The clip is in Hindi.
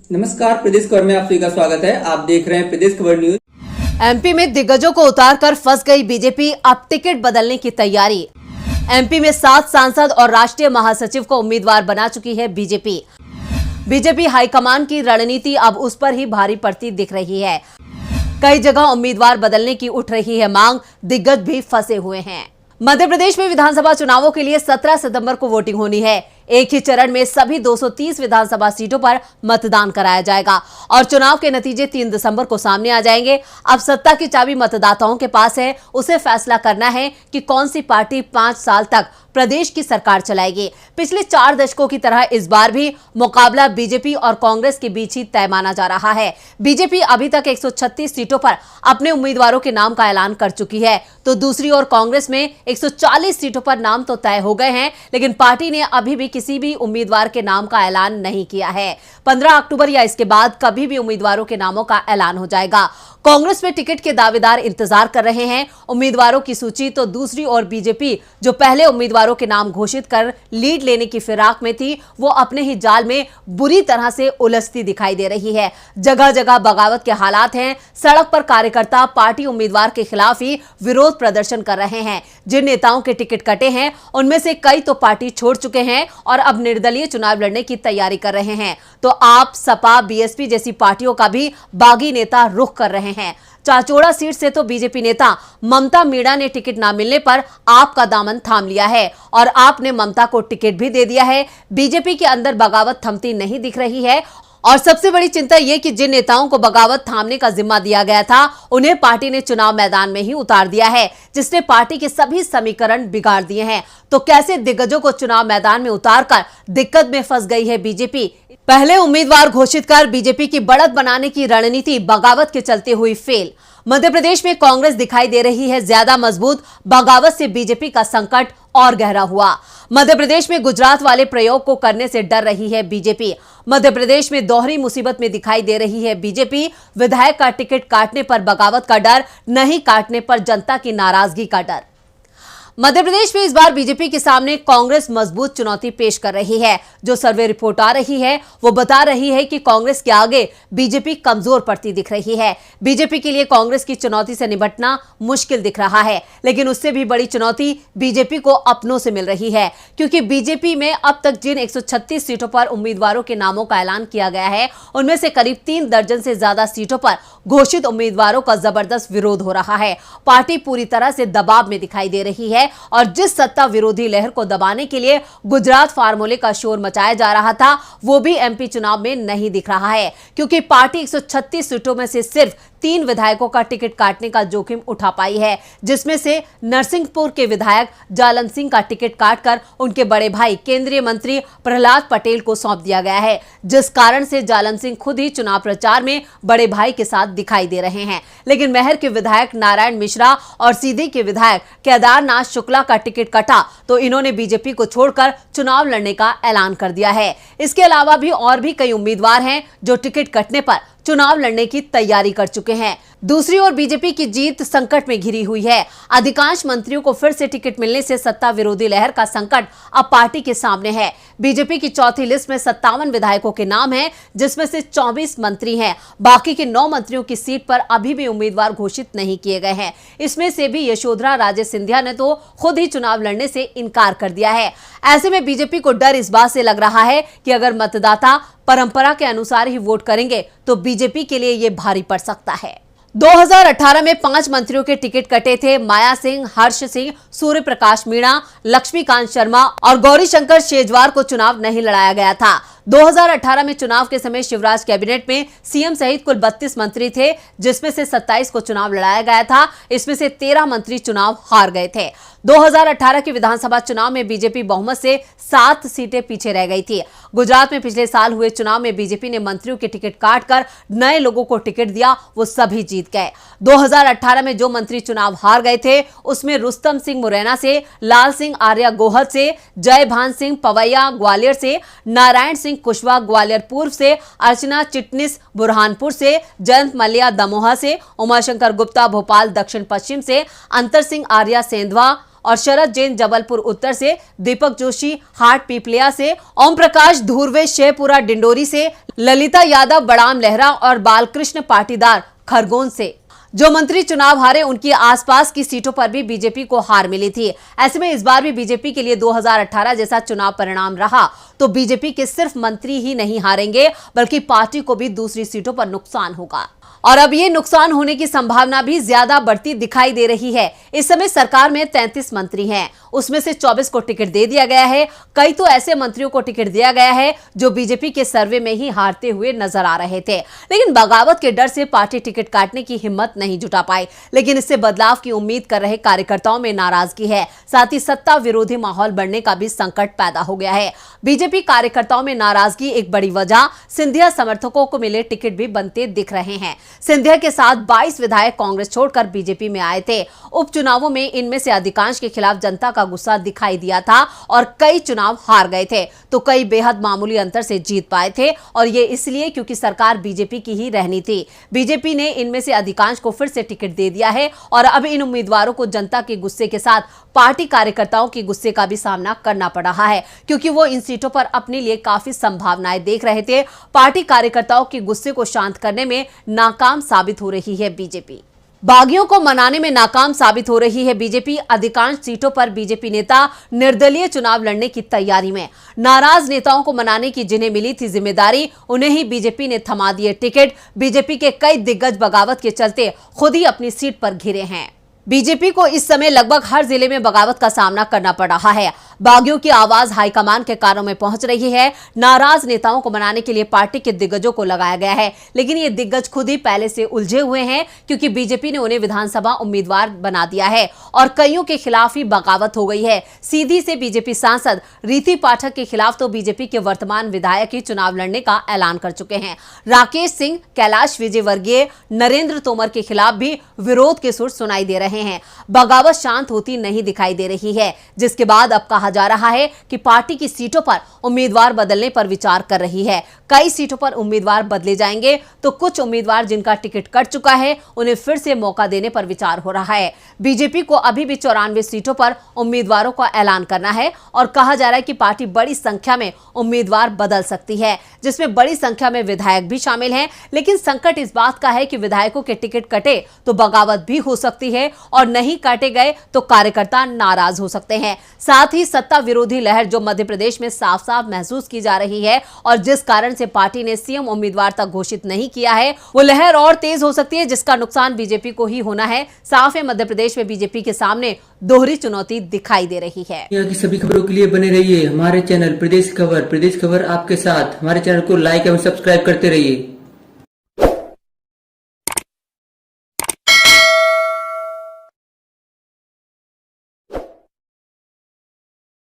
नमस्कार, प्रदेश खबर में आप सभी का स्वागत है। आप देख रहे हैं प्रदेश खबर न्यूज। एमपी में दिग्गजों को उतारकर फंस गई बीजेपी, अब टिकट बदलने की तैयारी। एमपी में 7 सांसद और राष्ट्रीय महासचिव को उम्मीदवार बना चुकी है बीजेपी। बीजेपी हाईकमान की रणनीति अब उस पर ही भारी पड़ती दिख रही है। कई जगह उम्मीदवार बदलने की उठ रही है मांग, दिग्गज भी फंसे हुए हैं। मध्य प्रदेश में विधानसभा चुनावों के लिए 17 सितंबर को वोटिंग होनी है। एक ही चरण में सभी 230 विधानसभा सीटों पर मतदान कराया जाएगा और चुनाव के नतीजे 3 दिसंबर को सामने आ जाएंगे। अब सत्ता की चाबी मतदाताओं के पास है, उसे फैसला करना है कि कौन सी पार्टी 5 साल तक प्रदेश की सरकार चलाएगी। पिछले 4 दशकों की तरह इस बार भी मुकाबला बीजेपी और कांग्रेस के बीच ही तय माना जा रहा है। बीजेपी अभी तक 136 सीटों पर अपने उम्मीदवारों के नाम का ऐलान कर चुकी है, तो दूसरी ओर कांग्रेस में 140 सीटों पर नाम तो तय हो गए हैं, लेकिन पार्टी ने अभी भी किसी भी उम्मीदवार के नाम का ऐलान नहीं किया है। 15 अक्टूबर या इसके बाद कभी भी उम्मीदवारों के नामों का ऐलान हो जाएगा। कांग्रेस में टिकट के दावेदार इंतजार कर रहे हैं उम्मीदवारों की सूची, तो दूसरी ओर बीजेपी जो पहले उम्मीदवारों के नाम घोषित कर लीड लेने की फिराक में थी, वो अपने ही जाल में बुरी तरह से उलझती दिखाई दे रही है। जगह जगह बगावत के हालात हैं। सड़क पर कार्यकर्ता पार्टी उम्मीदवार के खिलाफ ही विरोध प्रदर्शन कर रहे हैं। जिन नेताओं के टिकट कटे हैं उनमें से कई तो पार्टी छोड़ चुके हैं और अब निर्दलीय चुनाव लड़ने की तैयारी कर रहे हैं, तो आप, सपा, बीएसपी जैसी पार्टियों का भी बागी नेता रुख कर रहे हैं। चाचौड़ा सीट से तो बीजेपी नेता ममता मीणा ने टिकट ना मिलने पर आप का दामन थाम लिया है और आपने ममता को टिकट भी दे दिया है। बीजेपी के अंदर बगावत थमती नहीं दिख रही है और सबसे बड़ी चिंता यह कि जिन नेताओं को बगावत थामने का जिम्मा दिया गया था, उन्हें पार्टी ने चुनाव मैदान में ही उतार दिया है, जिसने पार्टी के सभी समीकरण बिगाड़ दिए हैं। तो कैसे दिग्गजों को चुनाव मैदान में उतारकर दिक्कत में फंस गई है बीजेपी। पहले उम्मीदवार घोषित कर बीजेपी की बढ़त बनाने की रणनीति बगावत के चलते हुई फेल। मध्य प्रदेश में कांग्रेस दिखाई दे रही है ज्यादा मजबूत, बगावत से बीजेपी का संकट और गहरा हुआ। मध्य प्रदेश में गुजरात वाले प्रयोग को करने से डर रही है बीजेपी। मध्य प्रदेश में दोहरी मुसीबत में दिखाई दे रही है बीजेपी। विधायक का टिकट काटने पर बगावत का डर, नहीं काटने पर जनता की नाराजगी का डर। मध्य प्रदेश में इस बार बीजेपी के सामने कांग्रेस मजबूत चुनौती पेश कर रही है। जो सर्वे रिपोर्ट आ रही है वो बता रही है कि कांग्रेस के आगे बीजेपी कमजोर पड़ती दिख रही है। बीजेपी के लिए कांग्रेस की चुनौती से निपटना मुश्किल दिख रहा है, लेकिन उससे भी बड़ी चुनौती बीजेपी को अपनों से मिल रही है, क्योंकि बीजेपी में अब तक जिन 136 सीटों पर उम्मीदवारों के नामों का ऐलान किया गया है, उनमें से करीब 3 दर्जन से ज्यादा सीटों पर घोषित उम्मीदवारों का जबरदस्त विरोध हो रहा है। पार्टी पूरी तरह से दबाव में दिखाई दे रही है और जिस सत्ता विरोधी लहर को दबाने के लिए गुजरात फार्मूले का शोर मचाया जा रहा था, वो भी एमपी चुनाव में नहीं दिख रहा है, क्योंकि पार्टी 136 सीटों में से सिर्फ 3 विधायकों का टिकट काटने का जोखिम उठा पाई है, जिसमें से नरसिंहपुर के विधायक जालन सिंह का टिकट काटकर उनके बड़े भाई केंद्रीय मंत्री प्रहलाद पटेल को सौंप दिया गया है, जिस कारण से जालन सिंह खुद ही चुनाव प्रचार में बड़े भाई के साथ दिखाई दे रहे हैं। लेकिन महर के विधायक नारायण मिश्रा और सीधी के विधायक केदारनाथ शुक्ला का टिकट कटा तो इन्होंने बीजेपी को छोड़कर चुनाव लड़ने का ऐलान कर दिया है। इसके अलावा भी और भी कई उम्मीदवार हैं जो टिकट कटने पर चुनाव लड़ने की तैयारी कर चुके हैं। दूसरी ओर बीजेपी की जीत संकट में घिरी हुई है। अधिकांश मंत्रियों को फिर से टिकट मिलने से सत्ता विरोधी लहर का संकट अब पार्टी के सामने है। बीजेपी की चौथी लिस्ट में 57 विधायकों के नाम हैं, जिसमें से 24 मंत्री हैं। बाकी के 9 मंत्रियों की सीट पर अभी भी उम्मीदवार घोषित नहीं किए गए हैं। इसमें से भी यशोधरा राजे सिंधिया ने तो खुद ही चुनाव लड़ने से इनकार कर दिया है। ऐसे में बीजेपी को डर इस बात से लग रहा है कि अगर मतदाता परंपरा के अनुसार ही वोट करेंगे तो बीजेपी के लिए ये भारी पड़ सकता है। 2018 में 5 मंत्रियों के टिकट कटे थे। माया सिंह, हर्ष सिंह, सूर्य प्रकाश मीणा, लक्ष्मीकांत शर्मा और गौरी शंकर शेजवार को चुनाव नहीं लड़ाया गया था। 2018 में चुनाव के समय शिवराज कैबिनेट में सीएम सहित कुल 32 मंत्री थे, जिसमें से 27 को चुनाव लड़ाया गया था। इसमें से 13 मंत्री चुनाव हार गए थे। 2018 के विधानसभा चुनाव में बीजेपी बहुमत से 7 सीटें पीछे रह गई थी। गुजरात में पिछले साल हुए चुनाव में बीजेपी ने मंत्रियों के टिकट काटकर नए लोगों को टिकट दिया, वो सभी जीत गए। 2018 में जो मंत्री चुनाव हार गए थे उसमें रुस्तम सिंह मुरैना से, लाल सिंह आर्या गोहद से, जयभान सिंह पवैया ग्वालियर से, नारायण सिंह कुशवाहा ग्वालियर पूर्व से, अर्चना चिटनिस बुरहानपुर से, जयंत मल्लिया दमोह से, उमाशंकर गुप्ता भोपाल दक्षिण पश्चिम से, अंतर सिंह आर्या सेंधवा और शरद जैन जबलपुर उत्तर से, दीपक जोशी हाट पीपलिया से, ओम प्रकाश धुर्वे शेखपुरा डिंडोरी से, ललिता यादव बड़ाम लहरा और बालकृष्ण पाटीदार खरगोन से। जो मंत्री चुनाव हारे उनकी आसपास की सीटों पर भी बीजेपी को हार मिली थी। ऐसे में इस बार भी बीजेपी के लिए 2018 जैसा चुनाव परिणाम रहा तो बीजेपी के सिर्फ मंत्री ही नहीं हारेंगे बल्कि पार्टी को भी दूसरी सीटों पर नुकसान होगा और अब ये नुकसान होने की संभावना भी ज्यादा बढ़ती दिखाई दे रही है। इस समय सरकार में 33 मंत्री हैं, उसमें से 24 को टिकट दे दिया गया है। कई तो ऐसे मंत्रियों को टिकट दिया गया है जो बीजेपी के सर्वे में ही हारते हुए नजर आ रहे थे, लेकिन बगावत के डर से पार्टी टिकट काटने की हिम्मत नहीं जुटा पाई। लेकिन इससे बदलाव की उम्मीद कर रहे कार्यकर्ताओं में नाराजगी है, साथ ही सत्ता विरोधी माहौल बढ़ने का भी संकट पैदा हो गया है। बीजेपी कार्यकर्ताओं में नाराजगी एक बड़ी वजह सिंधिया समर्थकों को मिले टिकट भी बनते दिख रहे हैं। सिंधिया के साथ 22 विधायक कांग्रेस छोड़कर बीजेपी में आए थे। उपचुनावों में इनमें से अधिकांश के खिलाफ जनता का गुस्सा दिखाई दिया था और कई चुनाव हार गए थे तो कई बेहद मामूली अंतर से जीत पाए थे और ये इसलिए क्योंकि सरकार बीजेपी की ही रहनी थी। बीजेपी ने इनमें से अधिकांश को फिर से टिकट दे दिया है और अब इन उम्मीदवारों को जनता के गुस्से के साथ पार्टी कार्यकर्ताओं के गुस्से का भी सामना करना पड़ रहा है, क्योंकि वो इन सीटों पर अपने लिए काफी संभावनाएं देख रहे थे। पार्टी कार्यकर्ताओं के गुस्से को शांत करने में नाकाम साबित हो रही है बीजेपी। बागियों को मनाने में नाकाम साबित हो रही है बीजेपी। अधिकांश सीटों पर बीजेपी नेता निर्दलीय चुनाव लड़ने की तैयारी में। नाराज नेताओं को मनाने की जिन्हें मिली थी जिम्मेदारी, उन्हें ही बीजेपी ने थमा दिए टिकट। बीजेपी के कई दिग्गज बगावत के चलते खुद ही अपनी सीट पर घिरे हैं। बीजेपी को इस समय लगभग हर जिले में बगावत का सामना करना पड़ रहा है। बागियों की आवाज हाईकमान के कानों में पहुंच रही है। नाराज नेताओं को मनाने के लिए पार्टी के दिग्गजों को लगाया गया है, लेकिन ये दिग्गज खुद ही पहले से उलझे हुए हैं क्योंकि बीजेपी ने उन्हें विधानसभा उम्मीदवार बना दिया है और कईयों के खिलाफ ही बगावत हो गई है। सीधी से बीजेपी सांसद रीति पाठक के खिलाफ तो बीजेपी के वर्तमान विधायक ही चुनाव लड़ने का ऐलान कर चुके हैं। राकेश सिंह, कैलाश विजयवर्गीय, नरेंद्र तोमर के खिलाफ भी विरोध के सुर सुनाई दे रहे हैं। बगावत शांत होती नहीं दिखाई दे रही है, जिसके बाद अब कहा जा रहा है कि पार्टी की सीटों पर उम्मीदवार बदलने पर विचार कर रही है। कई सीटों पर उम्मीदवार बदले जाएंगे तो कुछ उम्मीदवार जिनका टिकट कट चुका है उन्हें फिर से मौका देने पर विचार हो रहा है। बीजेपी को अभी भी 94 सीटों पर उम्मीदवारों का ऐलान करना है और कहा जा रहा है कि पार्टी बड़ी संख्या में उम्मीदवार बदल सकती है, जिसमें बड़ी संख्या में विधायक भी शामिल हैं। लेकिन संकट इस बात का है कि विधायकों के टिकट कटे तो बगावत भी हो सकती है और नहीं काटे गए तो कार्यकर्ता नाराज हो सकते हैं। साथ ही सत्ता विरोधी लहर जो मध्य प्रदेश में साफ साफ महसूस की जा रही है और जिस कारण से पार्टी ने सीएम उम्मीदवार तक घोषित नहीं किया है, वो लहर और तेज हो सकती है, जिसका नुकसान बीजेपी को ही होना है। साफ है, मध्य प्रदेश में बीजेपी के सामने दोहरी चुनौती दिखाई दे रही है। यहाँ की सभी खबरों के लिए बने रहिए हमारे चैनल प्रदेश खबर। प्रदेश खबर आपके साथ। हमारे चैनल को लाइक एवं सब्सक्राइब करते रहिए।